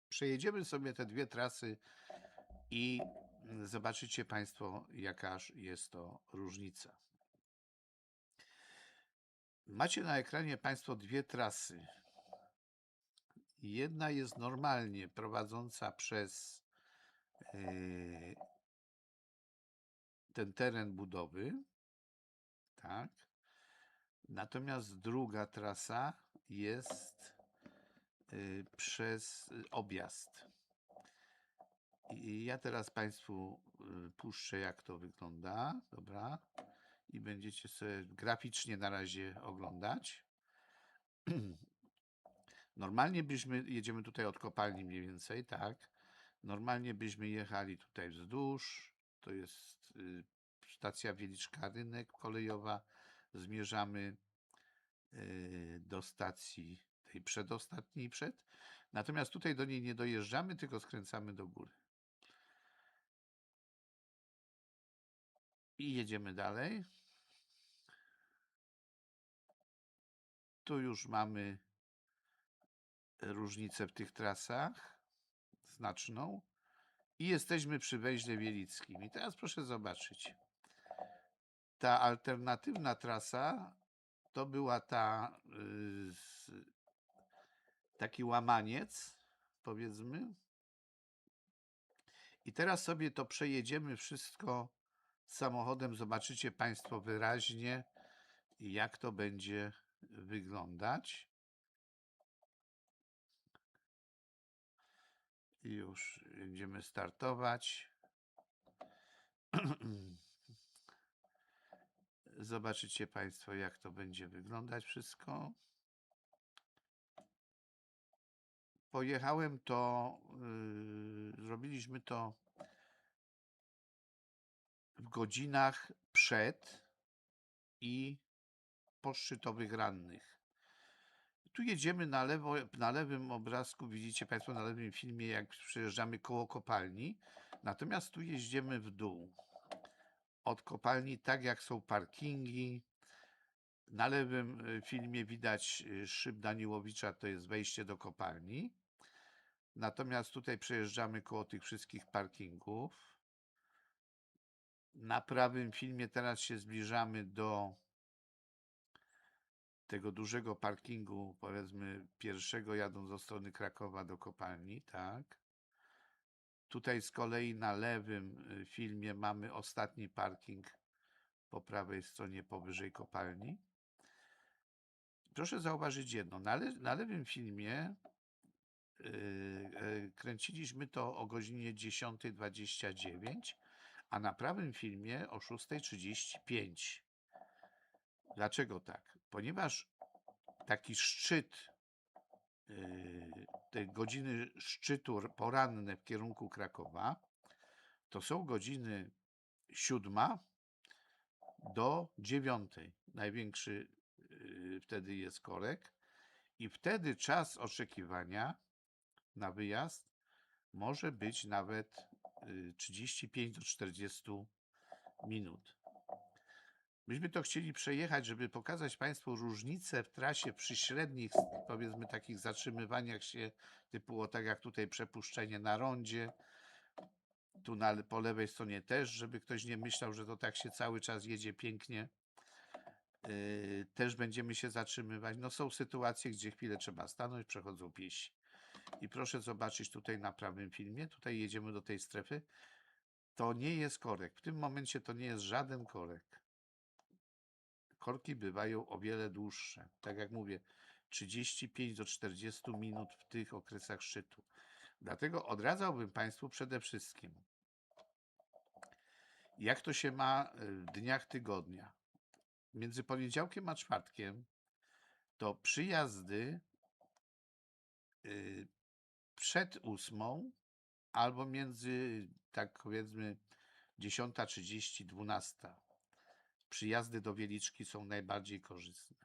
Przejedziemy sobie te dwie trasy i zobaczycie Państwo, jakaż jest to różnica. Macie na ekranie Państwo dwie trasy. Jedna jest normalnie prowadząca przez ten teren budowy, tak? Natomiast druga trasa jest przez objazd. I ja teraz Państwu puszczę, jak to wygląda, dobra? I będziecie sobie graficznie na razie oglądać. Normalnie jedziemy tutaj od kopalni mniej więcej, tak? Normalnie byśmy jechali tutaj wzdłuż, to jest stacja Wieliczka Rynek kolejowa, zmierzamy do stacji tej przedostatniej natomiast tutaj do niej nie dojeżdżamy, tylko skręcamy do góry. I jedziemy dalej. Tu już mamy różnicę w tych trasach, znaczną. I jesteśmy przy Węźle Wielickim. I teraz proszę zobaczyć. Ta alternatywna trasa to była taki łamaniec, powiedzmy. I teraz sobie to przejedziemy wszystko samochodem. Zobaczycie Państwo wyraźnie, jak to będzie wyglądać. I już będziemy startować. Zobaczycie Państwo, jak to będzie wyglądać wszystko. Pojechałem zrobiliśmy to w godzinach przed i poszczytowych rannych. Tu jedziemy na lewo, na lewym obrazku widzicie Państwo, na lewym filmie, jak przejeżdżamy koło kopalni, natomiast tu jeździmy w dół. Od kopalni, tak jak są parkingi. Na lewym filmie widać szyb Daniłowicza, to jest wejście do kopalni. Natomiast tutaj przejeżdżamy koło tych wszystkich parkingów. Na prawym filmie teraz się zbliżamy do tego dużego parkingu, powiedzmy pierwszego, jadąc ze strony Krakowa do kopalni, tak. Tutaj z kolei na lewym filmie mamy ostatni parking po prawej stronie, powyżej kopalni. Proszę zauważyć jedno, na lewym filmie kręciliśmy to o godzinie 10:29, a na prawym filmie o 6:35. Dlaczego tak? Ponieważ taki szczyt, te godziny szczytu poranne w kierunku Krakowa, to są godziny 7 do 9. Największy wtedy jest korek i wtedy czas oczekiwania na wyjazd może być nawet 35 do 40 minut. Myśmy to chcieli przejechać, żeby pokazać Państwu różnicę w trasie przy średnich, powiedzmy, takich zatrzymywaniach się, typu tak jak tutaj przepuszczenie na rondzie, tu po lewej stronie też, żeby ktoś nie myślał, że to tak się cały czas jedzie pięknie. Też będziemy się zatrzymywać. No są sytuacje, gdzie chwilę trzeba stanąć, przechodzą piesi. I proszę zobaczyć tutaj na prawym filmie, tutaj jedziemy do tej strefy. To nie jest korek. W tym momencie to nie jest żaden korek. Korki bywają o wiele dłuższe. Tak jak mówię, 35 do 40 minut w tych okresach szczytu. Dlatego odradzałbym Państwu przede wszystkim, jak to się ma w dniach tygodnia. Między poniedziałkiem a czwartkiem to przyjazdy przed 8 albo między, tak powiedzmy, 10:30, 12. Przyjazdy do Wieliczki są najbardziej korzystne.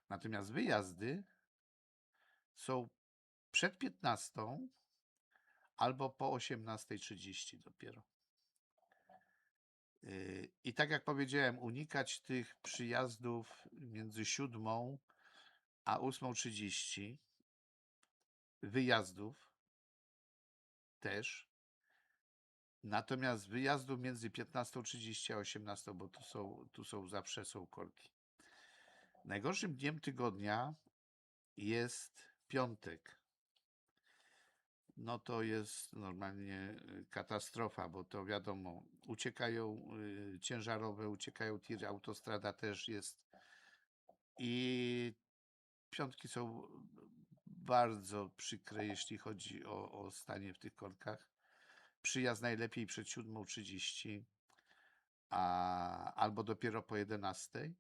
Natomiast wyjazdy są przed 15 albo po 18:30 dopiero. I tak jak powiedziałem, unikać tych przyjazdów między 7 a 8:30, wyjazdów, też. Natomiast wyjazdu między 15:30 a 18, bo tu są zawsze są korki. Najgorszym dniem tygodnia jest piątek. No to jest normalnie katastrofa, bo to wiadomo, uciekają ciężarowe, uciekają tiry, autostrada też jest i piątki są bardzo przykre, jeśli chodzi o stanie w tych korkach. Przyjazd najlepiej przed 7:30, albo dopiero po 11.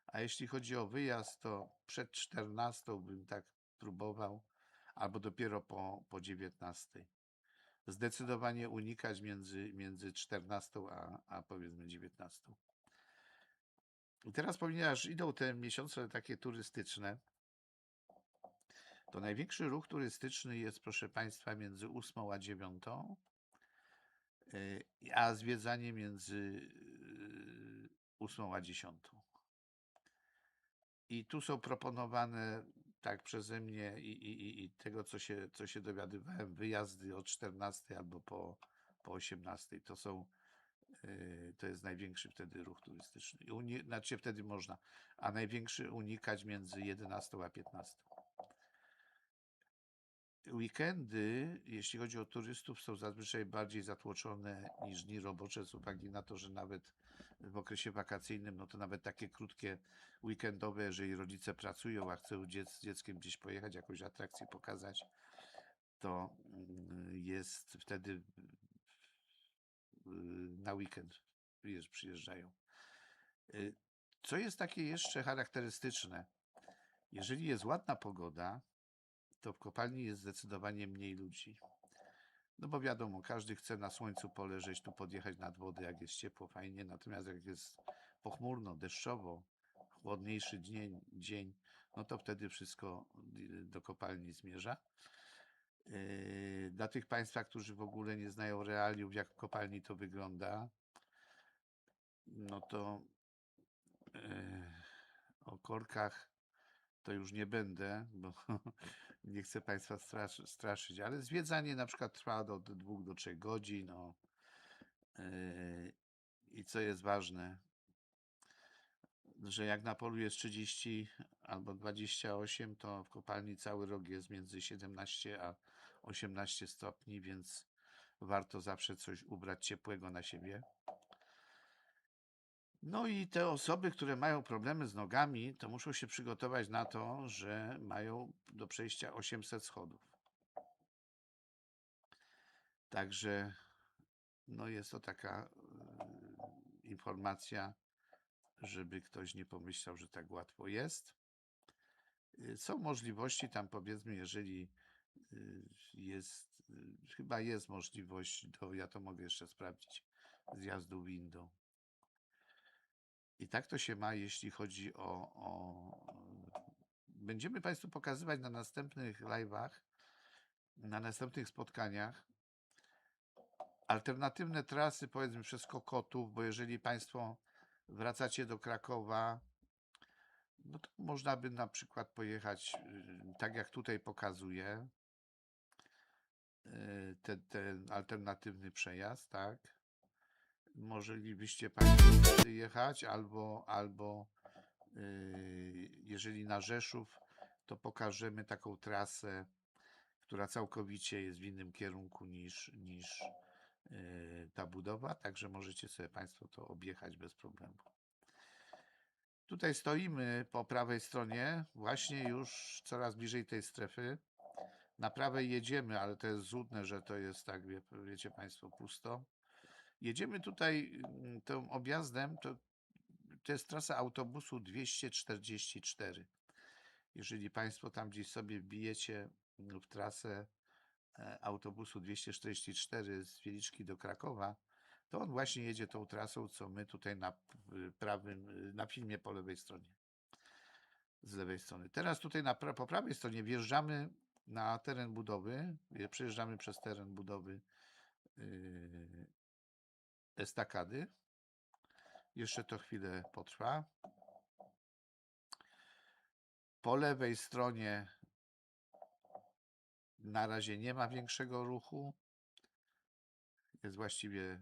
A jeśli chodzi o wyjazd, to przed 14 bym tak próbował, albo dopiero po 19. Zdecydowanie unikać między 14 a powiedzmy 19. I teraz, ponieważ idą te miesiące takie turystyczne, to największy ruch turystyczny jest, proszę Państwa, między 8 a 9, a zwiedzanie między 8 a 10. I tu są proponowane, tak przeze mnie i tego, co się dowiadywałem, wyjazdy o 14 albo po 18. To jest największy wtedy ruch turystyczny. Znaczy wtedy można, a największy unikać między 11 a 15. Weekendy, jeśli chodzi o turystów, są zazwyczaj bardziej zatłoczone niż dni robocze, z uwagi na to, że nawet w okresie wakacyjnym, no to nawet takie krótkie weekendowe, jeżeli rodzice pracują, a chcą z dzieckiem gdzieś pojechać, jakąś atrakcję pokazać, to jest wtedy na weekend przyjeżdżają. Co jest takie jeszcze charakterystyczne? Jeżeli jest ładna pogoda, to w kopalni jest zdecydowanie mniej ludzi. No bo wiadomo, każdy chce na słońcu poleżeć, tu podjechać nad wodę, jak jest ciepło, fajnie. Natomiast jak jest pochmurno, deszczowo, chłodniejszy dzień, no to wtedy wszystko do kopalni zmierza. Dla tych Państwa, którzy w ogóle nie znają realiów, jak w kopalni to wygląda, no to o korkach to już nie będę, bo nie chcę Państwa straszyć, ale zwiedzanie na przykład trwa od 2 do 3 godzin. I co jest ważne, że jak na polu jest 30 albo 28, to w kopalni cały rok jest między 17 a 18 stopni, więc warto zawsze coś ubrać ciepłego na siebie. No i te osoby, które mają problemy z nogami, to muszą się przygotować na to, że mają do przejścia 800 schodów. Także no jest to taka informacja, żeby ktoś nie pomyślał, że tak łatwo jest. Są możliwości tam, powiedzmy, jeżeli chyba jest możliwość, ja to mogę jeszcze sprawdzić, zjazdu windą. I tak to się ma, jeśli chodzi Będziemy Państwu pokazywać na następnych live'ach, na następnych spotkaniach alternatywne trasy, powiedzmy przez Kokotów, bo jeżeli Państwo wracacie do Krakowa, no to można by na przykład pojechać, tak jak tutaj pokazuję, ten alternatywny przejazd, tak? Moglibyście Państwo jechać, albo jeżeli na Rzeszów, to pokażemy taką trasę, która całkowicie jest w innym kierunku niż ta budowa, także możecie sobie Państwo to objechać bez problemu. Tutaj stoimy po prawej stronie, właśnie już coraz bliżej tej strefy. Na prawej jedziemy, ale to jest złudne, że to jest tak, wiecie Państwo, pusto. Jedziemy tutaj tym objazdem, to jest trasa autobusu 244. Jeżeli Państwo tam gdzieś sobie wbijecie w trasę autobusu 244 z Wieliczki do Krakowa, to on właśnie jedzie tą trasą, co my tutaj na filmie po lewej stronie. Z lewej strony. Teraz tutaj po prawej stronie wjeżdżamy na teren budowy, przejeżdżamy przez teren budowy estakady. Jeszcze to chwilę potrwa. Po lewej stronie na razie nie ma większego ruchu. jest właściwie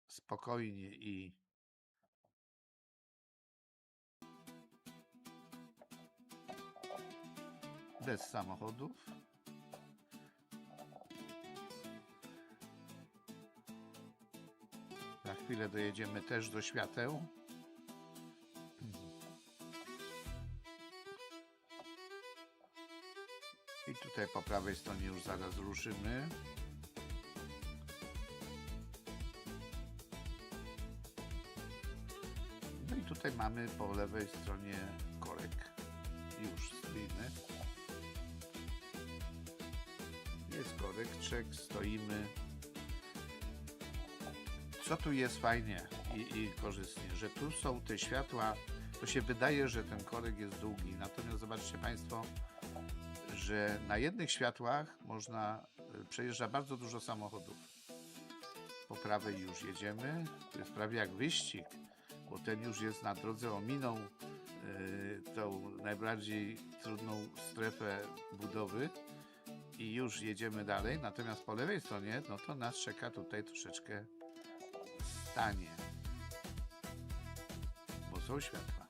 spokojnie i bez samochodów. Za chwilę dojedziemy też do świateł. I tutaj po prawej stronie już zaraz ruszymy. No i tutaj mamy po lewej stronie korek już stoimy. Jest korek, czek, stoimy. Co tu jest fajnie i korzystnie, że tu są te światła, to się wydaje, że ten korek jest długi, natomiast zobaczcie Państwo, że na jednych światłach przejeżdża bardzo dużo samochodów. Po prawej już jedziemy, to jest prawie jak wyścig, bo ten już jest na drodze, ominął tą najbardziej trudną strefę budowy i już jedziemy dalej, natomiast po lewej stronie, no to nas czeka tutaj troszeczkę stanie, bo są światła.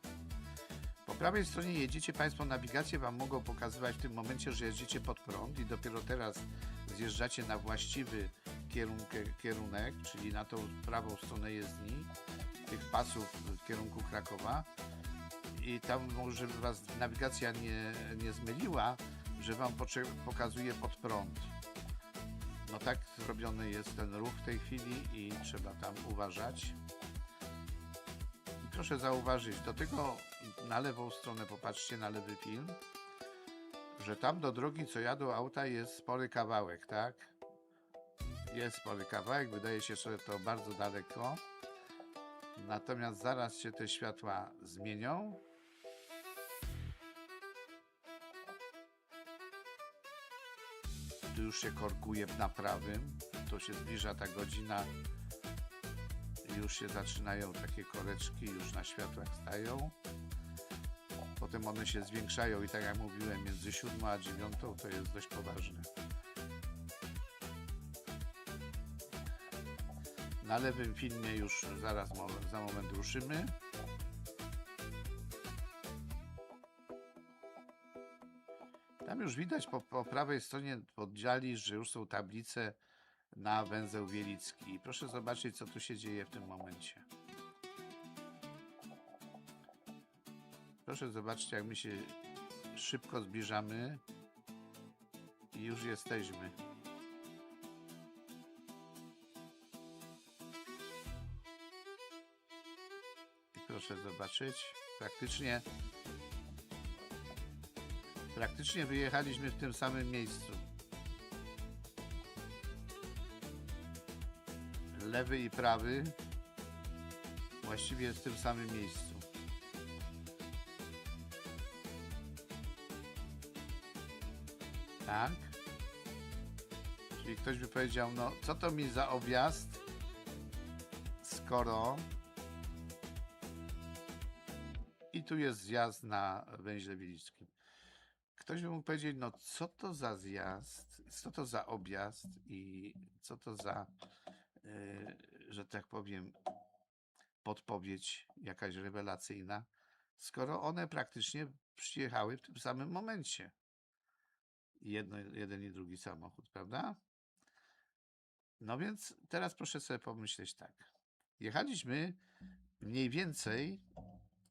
Po prawej stronie jedziecie Państwo, nawigacje Wam mogą pokazywać w tym momencie, że jedziecie pod prąd i dopiero teraz zjeżdżacie na właściwy kierunek, czyli na tą prawą stronę jezdni, tych pasów w kierunku Krakowa i tam może Was nawigacja nie zmyliła, że Wam pokazuje pod prąd. No tak zrobiony jest ten ruch w tej chwili i trzeba tam uważać. I proszę zauważyć, do tego na lewą stronę, popatrzcie na lewy film, że tam do drogi, co jadą auta, jest spory kawałek, tak? Jest spory kawałek, wydaje się, że to bardzo daleko. Natomiast zaraz się te światła zmienią. Tu już się korkuje na prawym, to się zbliża ta godzina, już się zaczynają takie koreczki, już na światłach stają. Potem one się zwiększają i tak jak mówiłem, między 7 a 9 to jest dość poważne. Na lewym filmie już zaraz za moment ruszymy. Tam już widać po prawej stronie poddziali, że już są tablice na węzeł Wielicki. Proszę zobaczyć, co tu się dzieje w tym momencie. Proszę zobaczcie, jak my się szybko zbliżamy i już jesteśmy. I proszę zobaczyć, praktycznie wyjechaliśmy w tym samym miejscu. Lewy i prawy właściwie jest w tym samym miejscu. Tak? Czyli ktoś by powiedział, no co to mi za objazd, skoro i tu jest zjazd na węźle Wielickim. Ktoś by mógł powiedzieć, no co to za zjazd, co to za objazd i co to za, że tak powiem, podpowiedź jakaś rewelacyjna, skoro one praktycznie przyjechały w tym samym momencie. Jeden i drugi samochód, prawda? No więc teraz proszę sobie pomyśleć tak. Jechaliśmy mniej więcej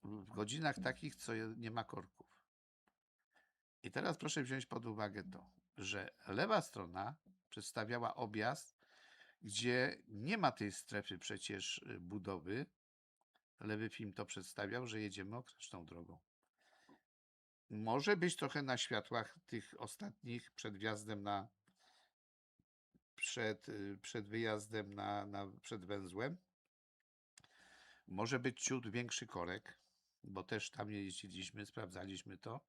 w godzinach takich, co nie ma korków. I teraz proszę wziąć pod uwagę to, że lewa strona przedstawiała objazd, gdzie nie ma tej strefy przecież budowy. Lewy film to przedstawiał, że jedziemy okresną drogą. Może być trochę na światłach tych ostatnich przed wjazdem przed wyjazdem przed węzłem. Może być ciut większy korek, bo też tam jeździliśmy, sprawdzaliśmy to.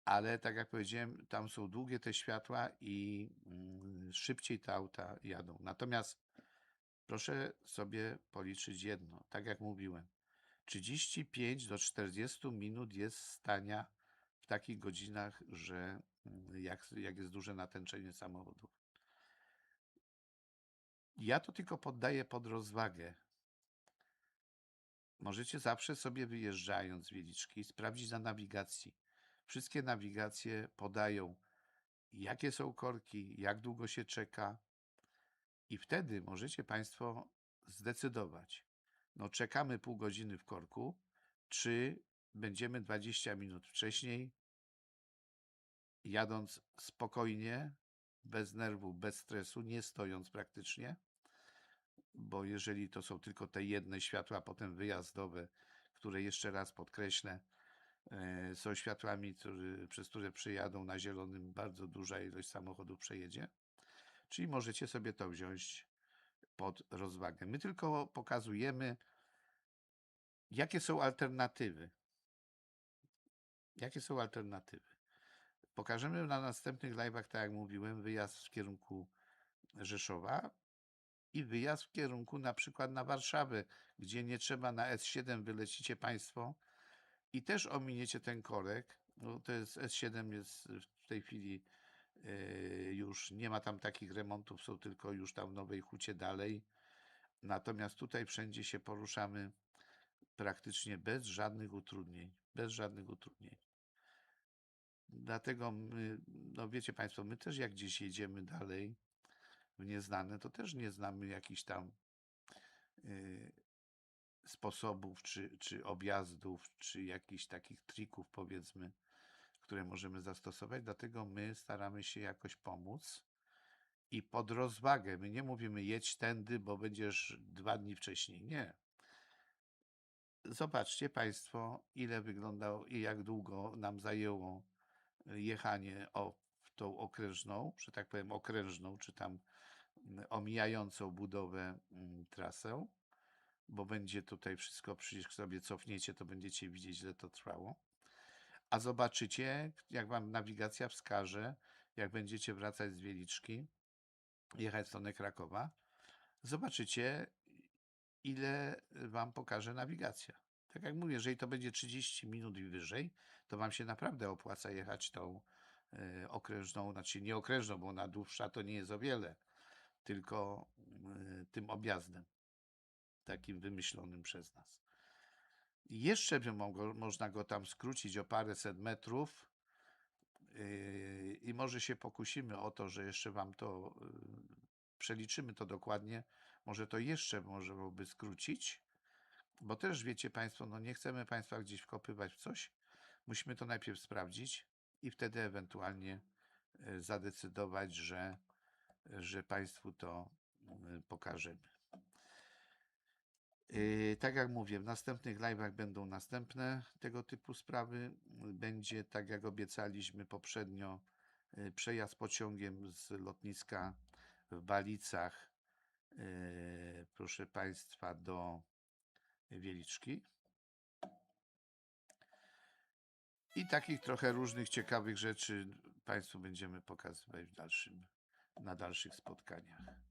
Ale tak jak powiedziałem, tam są długie te światła i szybciej te auta jadą. Natomiast proszę sobie policzyć jedno, tak jak mówiłem. 35 do 40 minut jest stania w takich godzinach, że jak jest duże natęczenie samochodów. Ja to tylko poddaję pod rozwagę. Możecie zawsze sobie wyjeżdżając z Wieliczki sprawdzić na nawigacji. Wszystkie nawigacje podają, jakie są korki, jak długo się czeka i wtedy możecie Państwo zdecydować. No czekamy pół godziny w korku, czy będziemy 20 minut wcześniej, jadąc spokojnie, bez nerwu, bez stresu, nie stojąc praktycznie, bo jeżeli to są tylko te jedne światła, potem wyjazdowe, które jeszcze raz podkreślę, są światłami, przez które przyjadą na zielonym, bardzo duża ilość samochodów przejedzie. Czyli możecie sobie to wziąć pod rozwagę. My tylko pokazujemy, jakie są alternatywy. Jakie są alternatywy? Pokażemy na następnych live'ach, tak jak mówiłem, wyjazd w kierunku Rzeszowa i wyjazd w kierunku na przykład na Warszawę, gdzie nie trzeba na S7 wylecicie Państwo i też ominiecie ten korek. No, to jest S7 jest w tej chwili już nie ma tam takich remontów, są tylko już tam w Nowej Hucie dalej. Natomiast tutaj wszędzie się poruszamy praktycznie bez żadnych utrudnień. Bez żadnych utrudnień. Dlatego my, no wiecie Państwo, my też jak gdzieś jedziemy dalej w nieznane, to też nie znamy jakichś tam y, sposobów, czy objazdów, czy jakichś takich trików, powiedzmy, które możemy zastosować. Dlatego my staramy się jakoś pomóc i pod rozwagę. My nie mówimy jedź tędy, bo będziesz 2 dni wcześniej. Nie. Zobaczcie Państwo, ile wyglądało i jak długo nam zajęło jechanie w tą okrężną, że tak powiem okrężną, czy tam omijającą budowę trasę, bo będzie tutaj wszystko, przecież sobie cofniecie, to będziecie widzieć, ile to trwało. A zobaczycie, jak Wam nawigacja wskaże, jak będziecie wracać z Wieliczki, jechać w stronę Krakowa, zobaczycie, ile Wam pokaże nawigacja. Tak jak mówię, jeżeli to będzie 30 minut i wyżej, to Wam się naprawdę opłaca jechać tą okrężną, znaczy nie okrężną, bo ona dłuższa to nie jest o wiele, tylko tym objazdem, takim wymyślonym przez nas. Jeszcze by można go tam skrócić o paręset metrów i może się pokusimy o to, że jeszcze Wam to przeliczymy to dokładnie, może to jeszcze może byłoby skrócić, bo też wiecie Państwo, no nie chcemy Państwa gdzieś wkopywać w coś, musimy to najpierw sprawdzić i wtedy ewentualnie zadecydować, że Państwu to pokażemy. Tak jak mówię, w następnych live'ach będą następne tego typu sprawy. Będzie, tak jak obiecaliśmy poprzednio, przejazd pociągiem z lotniska w Balicach, proszę Państwa, do Wieliczki. I takich trochę różnych ciekawych rzeczy Państwu będziemy pokazywać na dalszych spotkaniach.